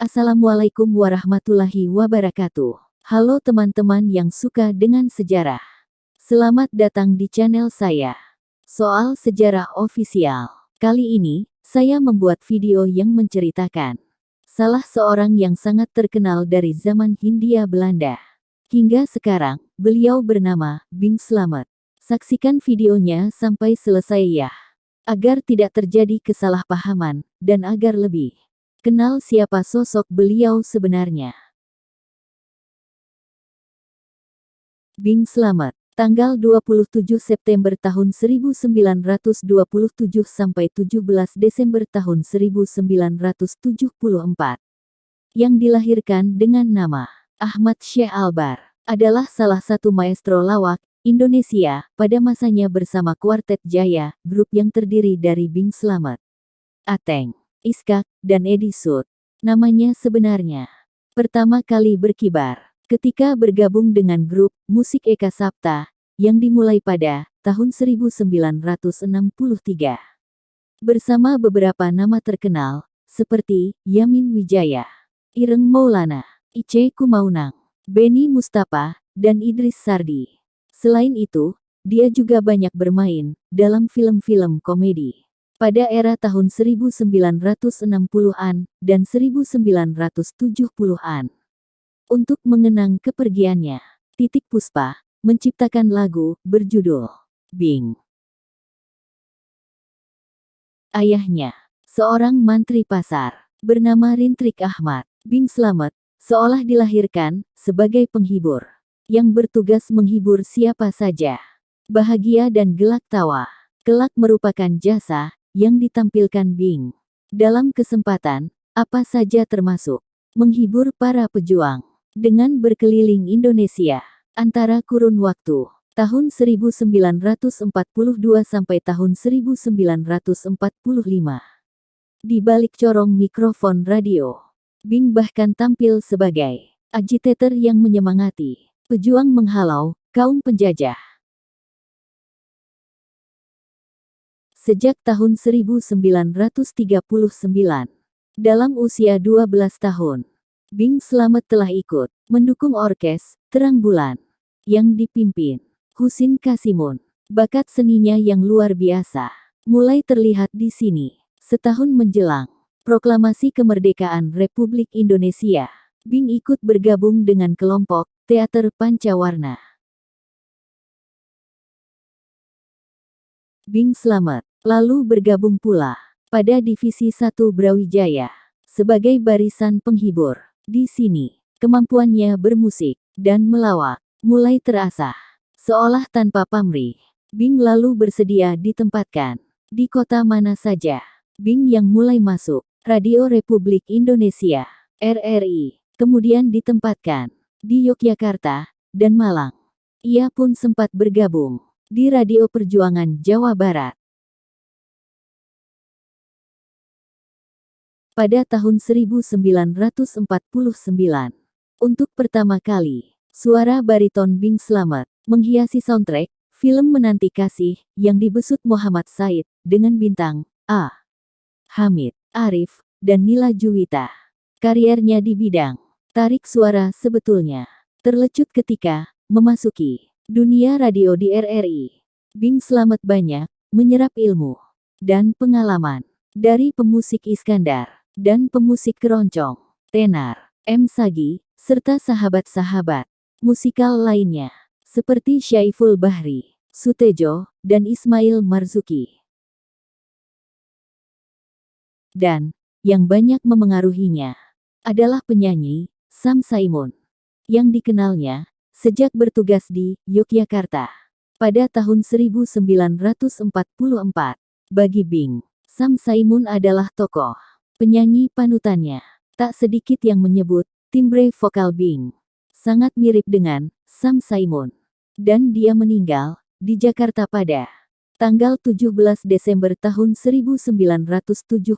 Assalamualaikum warahmatullahi wabarakatuh. Halo teman-teman yang suka dengan sejarah. Selamat datang di channel saya. Soal sejarah ofisial. Kali ini, saya membuat video yang menceritakan salah seorang yang sangat terkenal dari zaman Hindia Belanda. Hingga sekarang, beliau bernama Bing Slamet. Saksikan videonya sampai selesai ya, agar tidak terjadi kesalahpahaman, dan agar lebih kenal siapa sosok beliau sebenarnya. Bing Slamet, tanggal 27 September tahun 1927 sampai 17 Desember tahun 1974. Yang dilahirkan dengan nama Ahmad Syekh Albar, adalah salah satu maestro lawak Indonesia pada masanya bersama Kuartet Jaya, grup yang terdiri dari Bing Slamet, Ateng, Iskak, dan Edi Sud. Namanya sebenarnya pertama kali berkibar ketika bergabung dengan grup musik Eka Sapta yang dimulai pada tahun 1963. Bersama beberapa nama terkenal seperti Yamin Wijaya, Ireng Maulana, Ice Kumaunang, Benny Mustafa, dan Idris Sardi. Selain itu, dia juga banyak bermain dalam film-film komedi pada era tahun 1960-an dan 1970-an. Untuk mengenang kepergiannya, Titik Puspa menciptakan lagu berjudul Bing. Ayahnya, seorang mantri pasar bernama Rintrik Ahmad. Bing Slamet seolah dilahirkan sebagai penghibur yang bertugas menghibur siapa saja, bahagia dan gelak tawa. Kelak merupakan jasa yang ditampilkan Bing dalam kesempatan apa saja, termasuk menghibur para pejuang dengan berkeliling Indonesia antara kurun waktu tahun 1942 sampai tahun 1945. Di balik corong mikrofon radio, Bing bahkan tampil sebagai agitator yang menyemangati pejuang menghalau kaum penjajah. Sejak tahun 1939, dalam usia 12 tahun, Bing Slamet telah ikut mendukung orkes Terang Bulan yang dipimpin Husin Kasimun. Bakat seninya yang luar biasa mulai terlihat di sini. Setahun menjelang proklamasi kemerdekaan Republik Indonesia, Bing ikut bergabung dengan kelompok Teater Pancawarna. Bing Slamet lalu bergabung pula pada Divisi 1 Brawijaya sebagai barisan penghibur. Di sini, kemampuannya bermusik dan melawak mulai terasah. Seolah tanpa pamrih, Bing lalu bersedia ditempatkan di kota mana saja. Bing yang mulai masuk Radio Republik Indonesia (RRI), kemudian ditempatkan di Yogyakarta dan Malang. Ia pun sempat bergabung di Radio Perjuangan Jawa Barat. Pada tahun 1949, untuk pertama kali, suara bariton Bing Slamet menghiasi soundtrack film Menanti Kasih yang dibesut Muhammad Said dengan bintang A. Hamid, Arif, dan Nila Juwita. Kariernya di bidang tarik suara sebetulnya terlecut ketika memasuki dunia radio di RRI. Bing Slamet banyak menyerap ilmu dan pengalaman dari pemusik Iskandar dan pemusik keroncong, tenar, M. Sagi, serta sahabat-sahabat musikal lainnya, seperti Syaiful Bahri, Sutejo, dan Ismail Marzuki. Dan, yang banyak memengaruhinya, adalah penyanyi Sam Saimun, yang dikenalnya sejak bertugas di Yogyakarta pada tahun 1944. Bagi Bing, Sam Saimun adalah tokoh penyanyi panutannya. Tak sedikit yang menyebut timbre vokal Bing sangat mirip dengan Sam Saimun. Dan dia meninggal di Jakarta pada tanggal 17 Desember tahun 1974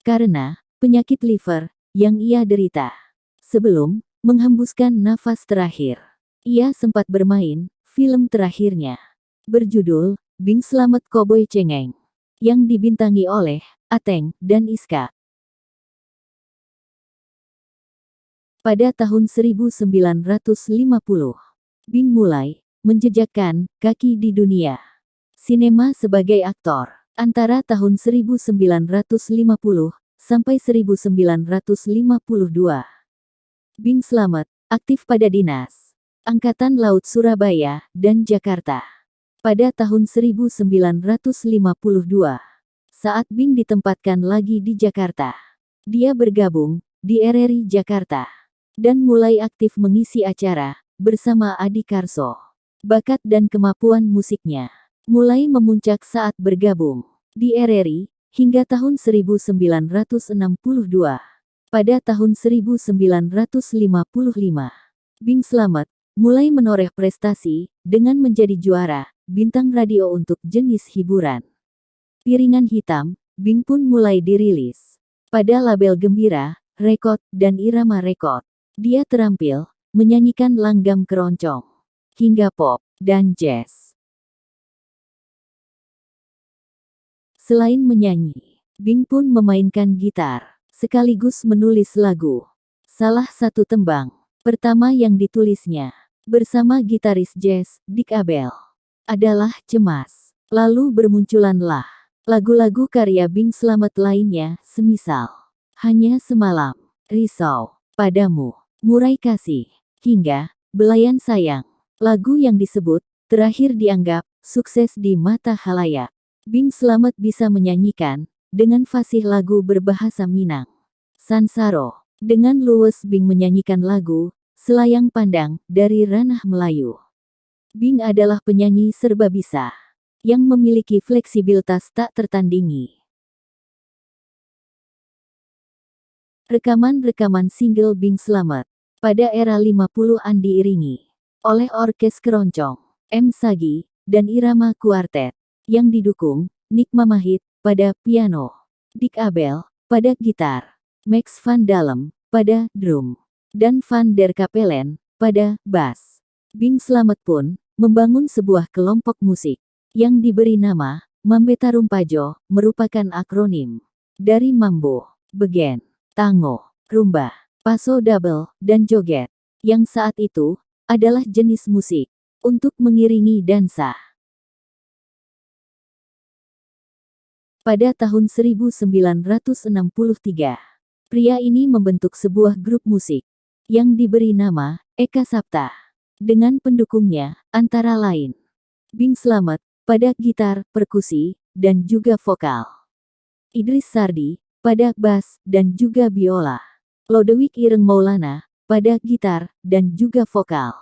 karena penyakit liver yang ia derita sebelum menghembuskan nafas terakhir. Ia sempat bermain film terakhirnya berjudul Bing Slamet Cowboy Cengeng yang dibintangi oleh Ateng dan Iska. Pada tahun 1950, Bing mulai menjejakkan kaki di dunia sinema sebagai aktor. Antara tahun 1950 sampai 1952, Bing Slamet aktif pada Dinas Angkatan Laut Surabaya dan Jakarta. Pada tahun 1952, saat Bing ditempatkan lagi di Jakarta, dia bergabung di RRI Jakarta dan mulai aktif mengisi acara bersama Adi Karso. Bakat dan kemampuan musiknya mulai memuncak saat bergabung di RRI hingga tahun 1962. Pada tahun 1955, Bing Slamet mulai menoreh prestasi dengan menjadi juara bintang radio untuk jenis hiburan. Piringan Hitam, Bing pun mulai dirilis pada label Gembira, Rekod, dan Irama Rekod. Dia terampil menyanyikan langgam keroncong, hingga pop, dan jazz. Selain menyanyi, Bing pun memainkan gitar, sekaligus menulis lagu. Salah satu tembang pertama yang ditulisnya bersama gitaris jazz Dick Abel adalah Cemas. Lalu bermunculanlah lagu-lagu karya Bing Slamet lainnya, semisal Hanya Semalam, Risau, Padamu, Murai Kasih, hingga Belayan Sayang. Lagu yang disebut terakhir dianggap sukses di mata khalayak. Bing Slamet bisa menyanyikan dengan fasih lagu berbahasa Minang. Sansaro. Dengan luwes Bing menyanyikan lagu Selayang Pandang dari ranah Melayu. Bing adalah penyanyi serba bisa yang memiliki fleksibilitas tak tertandingi. Rekaman-rekaman single Bing Slamet pada era 50-an diiringi oleh orkes keroncong, M. Sagi, dan Irama Quartet, yang didukung Nick Mamahit pada piano, Dick Abel pada gitar, Max van Dalem pada drum, dan Van der Kapellen pada bass. Bing Slamet pun membangun sebuah kelompok musik yang diberi nama Mambeta Rumpajo, merupakan akronim dari Mambo, Begen, Tango, Rumba, Paso Double, dan Joget, yang saat itu adalah jenis musik untuk mengiringi dansa. Pada tahun 1963, pria ini membentuk sebuah grup musik yang diberi nama Eka Sapta dengan pendukungnya antara lain Bing Slamet pada gitar, perkusi, dan juga vokal, Idris Sardi pada bass dan juga biola, Lodewijk Ireng Maulana pada gitar dan juga vokal,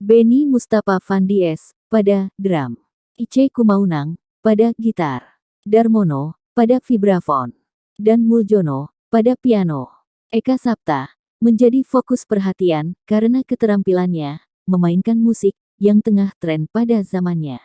Benny Mustafa Van Dies pada drum, Ice Kumaunang pada gitar, Darmono pada vibrafon, dan Muljono pada piano. Eka Sapta menjadi fokus perhatian karena keterampilannya memainkan musik yang tengah tren pada zamannya.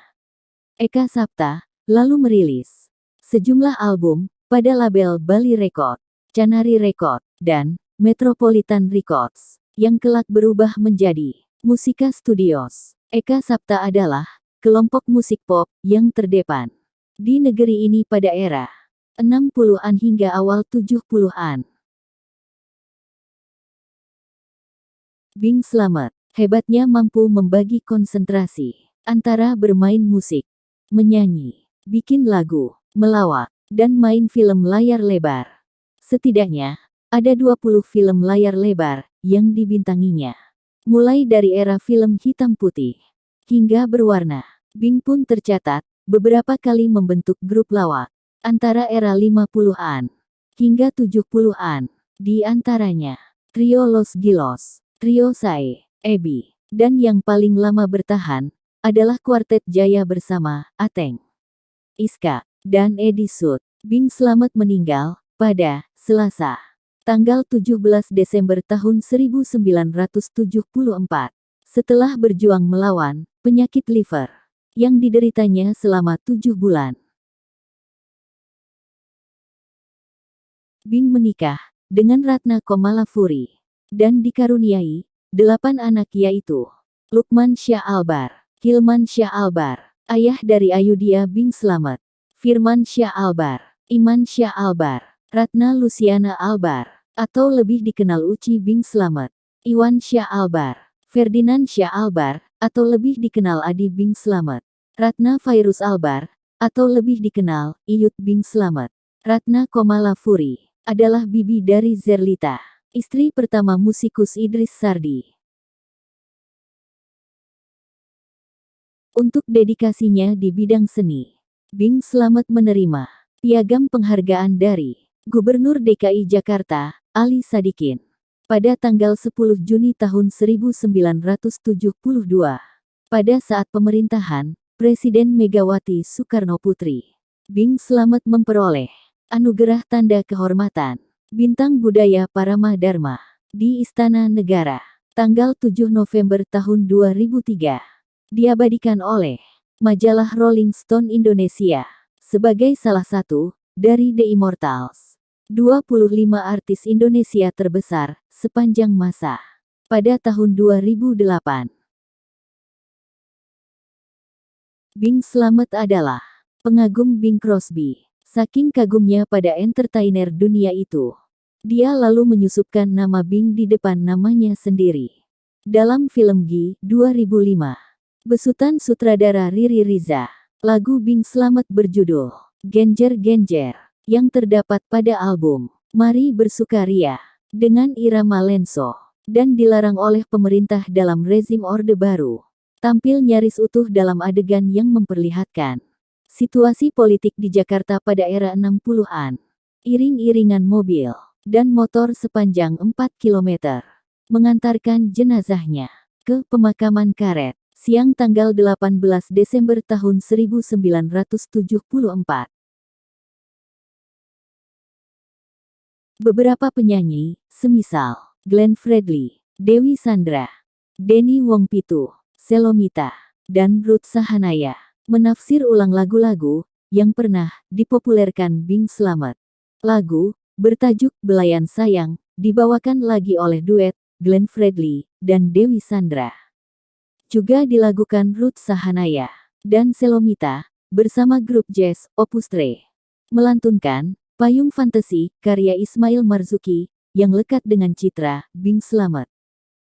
Eka Sapta lalu merilis sejumlah album pada label Bali Record, Canari Record, dan Metropolitan Records, yang kelak berubah menjadi Musika Studios. Eka Sapta adalah kelompok musik pop yang terdepan di negeri ini pada era 60-an hingga awal 70-an. Bing Slamet hebatnya mampu membagi konsentrasi antara bermain musik, menyanyi, bikin lagu, melawak, dan main film layar lebar. Setidaknya ada 20 film layar lebar yang dibintanginya. Mulai dari era film hitam putih hingga berwarna, Bing pun tercatat beberapa kali membentuk grup lawak antara era 50-an hingga 70-an, di antaranya Trio Los Gilos, Trio Sae, Ebi, dan yang paling lama bertahan adalah Kuartet Jaya bersama Ateng, Iska, dan Edi Sud. Bing Slamet meninggal pada Selasa, tanggal 17 Desember tahun 1974, setelah berjuang melawan penyakit liver yang dideritanya selama 7 bulan. Bing menikah dengan Ratna Komalafuri dan dikaruniai 8 anak, yaitu Lukman Syah Albar, Hilman Syah Albar, ayah dari Ayudhya Bing Slamet, Firman Syah Albar, Iman Syah Albar, Ratna Luciana Albar, atau lebih dikenal Uci Bing Slamet, Iwan Syah Albar, Ferdinand Syah Albar, atau lebih dikenal Adi Bing Slamet, Ratna Fairuz Albar, atau lebih dikenal Iyut Bing Slamet. Ratna Komalafuri adalah bibi dari Zerlita, istri pertama musikus Idris Sardi. Untuk dedikasinya di bidang seni, Bing Slamet menerima piagam penghargaan dari Gubernur DKI Jakarta, Ali Sadikin, pada tanggal 10 Juni tahun 1972, pada saat pemerintahan Presiden Megawati Soekarno Putri. Bing Slamet memperoleh anugerah Tanda Kehormatan Bintang Budaya Parama Dharma di Istana Negara, tanggal 7 November tahun 2003. Diabadikan oleh majalah Rolling Stone Indonesia sebagai salah satu dari The Immortals, 25 artis Indonesia terbesar sepanjang masa pada tahun 2008. Bing Slamet adalah pengagum Bing Crosby. Saking kagumnya pada entertainer dunia itu, dia lalu menyusupkan nama Bing di depan namanya sendiri. Dalam film G 2005, besutan sutradara Riri Riza, lagu Bing Slamet berjudul Genjer Genjer, yang terdapat pada album Mari Bersukaria dengan irama lenso, dan dilarang oleh pemerintah dalam rezim Orde Baru, tampil nyaris utuh dalam adegan yang memperlihatkan situasi politik di Jakarta pada era 60-an. Iring-iringan mobil dan motor sepanjang 4 km mengantarkan jenazahnya ke pemakaman karet siang tanggal 18 Desember tahun 1974. Beberapa penyanyi, semisal Glenn Fredly, Dewi Sandra, Denny Wongpitu, Selomita, dan Ruth Sahanaya, menafsir ulang lagu-lagu yang pernah dipopulerkan Bing Slamet. Lagu bertajuk Belayan Sayang dibawakan lagi oleh duet Glenn Fredly dan Dewi Sandra. Juga dilakukan Ruth Sahanaya dan Selomita bersama grup jazz Opus 3. Melantunkan Payung Fantasi karya Ismail Marzuki yang lekat dengan citra Bing Slamet.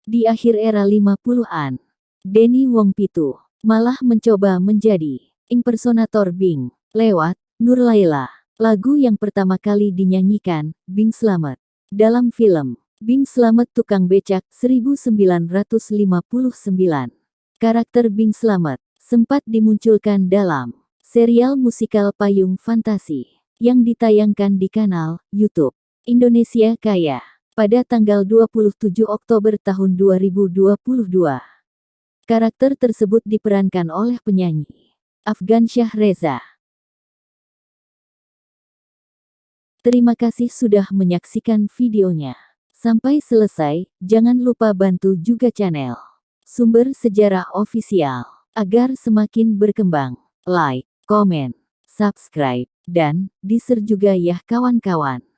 Di akhir era 50-an, Denny Wongpitu malah mencoba menjadi impersonator Bing lewat Nur Laila, lagu yang pertama kali dinyanyikan Bing Slamet dalam film Bing Slamet Tukang Becak 1959. Karakter Bing Slamet sempat dimunculkan dalam serial musikal Payung Fantasi yang ditayangkan di kanal YouTube Indonesia Kaya pada tanggal 27 Oktober tahun 2022. Karakter tersebut diperankan oleh penyanyi Afgansyah Reza. Terima kasih sudah menyaksikan videonya sampai selesai. Jangan lupa bantu juga channel Sumber Sejarah Official agar semakin berkembang. Like, komen, subscribe, dan di-share juga ya kawan-kawan.